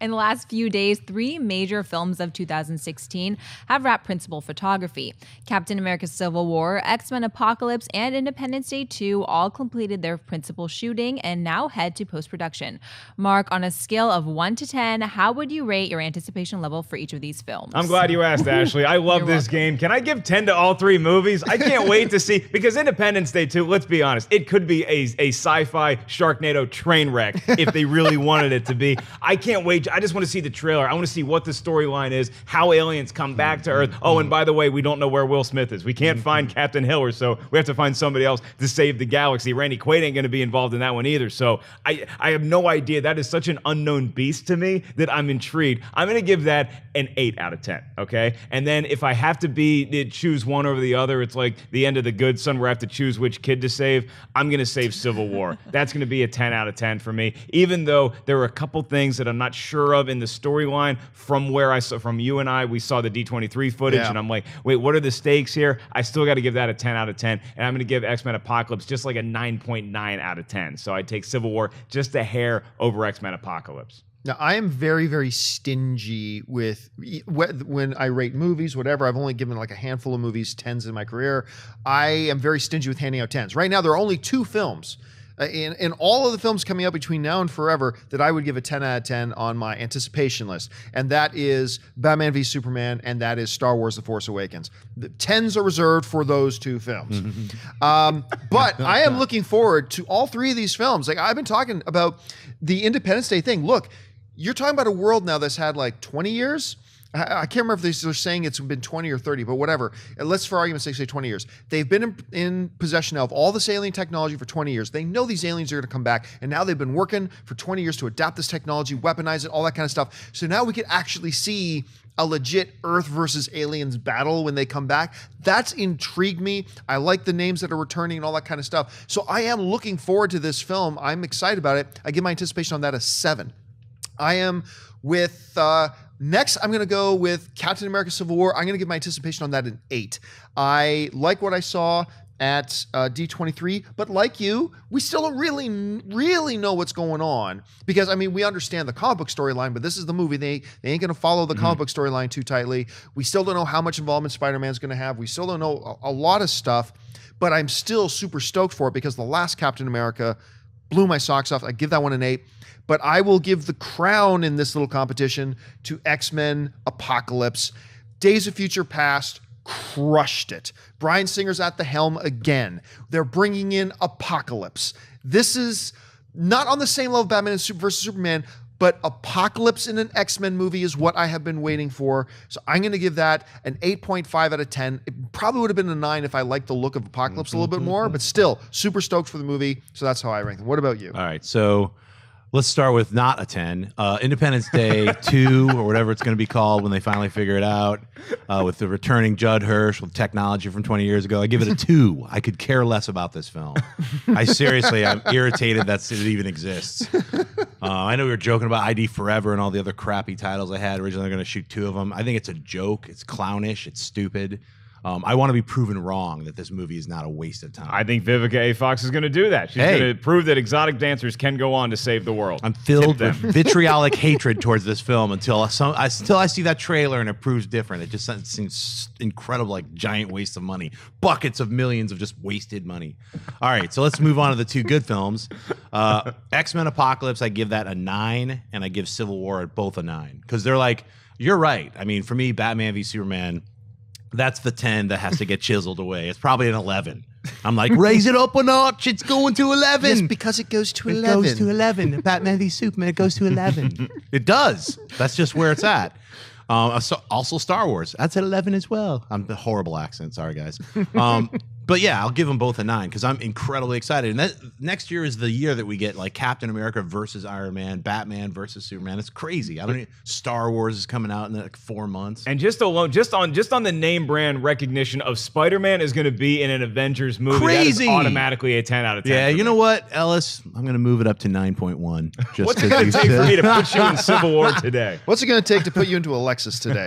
In the last few days, 3 major films of 2016 have wrapped principal photography. Captain America Civil War, X-Men Apocalypse, and Independence Day 2 all completed their principal shooting and now head to post-production. Mark, on a scale of 1 to 10, how would you rate your anticipation level for each of these films? I'm glad you asked, Ashley. I love this game. Can I give 10 to all 3 movies? I can't wait to see, because Independence Day 2, let's be honest, it could be a sci-fi Sharknado train wreck if they really wanted it to be. I can't wait. I just want to see the trailer. I want to see what the storyline is, how aliens come back to Earth. Oh, and by the way, we don't know where Will Smith is. We can't find Captain Hill, or so we have to find somebody else to save the galaxy. Randy Quaid ain't going to be involved in that one either. So I have no idea. That is such an unknown beast to me that I'm intrigued. I'm going to give that an 8 out of 10, okay? And then if I have to choose one over the other, it's like the end of The Good Son where I have to choose which kid to save. I'm going to save Civil War. That's going to be a 10 out of 10 for me, even though there were a couple things that I'm not sure of in the storyline from where I saw, from you and I, we saw the D23 footage, and I'm like, wait, what are the stakes here? I still got to give that a 10 out of 10, and I'm going to give X-Men Apocalypse just like a 9.9 out of 10. So I take Civil War just a hair over X-Men Apocalypse. Now, I am very, very stingy with when I rate movies, whatever. I've only given like a handful of movies 10s in my career. I am very stingy with handing out 10s. Right now, there are only 2 films in all of the films coming out between now and forever that I would give a 10 out of 10 on my anticipation list. And that is Batman v Superman, and that is Star Wars The Force Awakens. The 10s are reserved for those 2 films. But I am looking forward to all 3 of these films. Like, I've been talking about the Independence Day thing. Look, you're talking about a world now that's had like 20 years. I can't remember if they're saying it's been 20 or 30, but whatever. Let's, for argument's sake, say 20 years. They've been in possession now of all this alien technology for 20 years. They know these aliens are going to come back, and now they've been working for 20 years to adapt this technology, weaponize it, all that kind of stuff. So now we could actually see a legit Earth versus aliens battle when they come back. That's intrigued me. I like the names that are returning and all that kind of stuff. So I am looking forward to this film. I'm excited about it. I give my anticipation on that a 7. I am with... Next, I'm going to go with Captain America Civil War. I'm going to give my anticipation on that an 8. I like what I saw at D23, but like you, we still don't really know what's going on, because, I mean, we understand the comic book storyline, but this is the movie. They ain't going to follow the comic book storyline too tightly. We still don't know how much involvement Spider-Man's going to have. We still don't know a lot of stuff, but I'm still super stoked for it because the last Captain America blew my socks off. I give that one an 8. But I will give the crown in this little competition to X-Men Apocalypse. Days of Future Past crushed it. Bryan Singer's at the helm again. They're bringing in Apocalypse. This is not on the same level of Batman versus Superman, but Apocalypse in an X-Men movie is what I have been waiting for. So I'm going to give that an 8.5 out of 10. It probably would have been a 9 if I liked the look of Apocalypse a little bit more, but still super stoked for the movie. So that's how I rank them. What about you? All right, so let's start with not a 10. Independence Day 2, or whatever it's going to be called when they finally figure it out, with the returning Judd Hirsch with technology from 20 years ago. I give it a 2. I could care less about this film. I'm irritated that it even exists. I know we were joking about ID Forever and all the other crappy titles I had. Originally, they're going to shoot 2 of them. I think it's a joke. It's clownish. It's stupid. I want to be proven wrong that this movie is not a waste of time. I think Vivica A. Fox is going to do that. She's going to prove that exotic dancers can go on to save the world. I'm filled with vitriolic hatred towards this film until I see that trailer and it proves different. It just seems incredible, like giant waste of money. Buckets of millions of just wasted money. All right, so let's move on to the 2 good films. X-Men Apocalypse, I give that a 9, and I give Civil War both a 9. Because they're like, you're right. I mean, for me, Batman v Superman, that's the 10 that has to get chiseled away. It's probably an 11. I'm like, raise it up a notch. It's going to 11. Yes, because it goes to 11. It goes to 11. Batman v Superman, it goes to 11. It does. That's just where it's at. Also Star Wars. That's at 11 as well. I'm a horrible accent. Sorry, guys. But yeah, I'll give them both a 9 because I'm incredibly excited. And next year is the year that we get like Captain America versus Iron Man, Batman versus Superman. It's crazy. Star Wars is coming out in like 4 months. And just on the name brand recognition of Spider-Man is going to be in an Avengers movie. Crazy. That is automatically a 10 out of 10. Yeah, you know what, Ellis? I'm going to move it up to 9.1. What's it going to take for me to put you in Civil War today? What's it going to take to put you into Alexis today?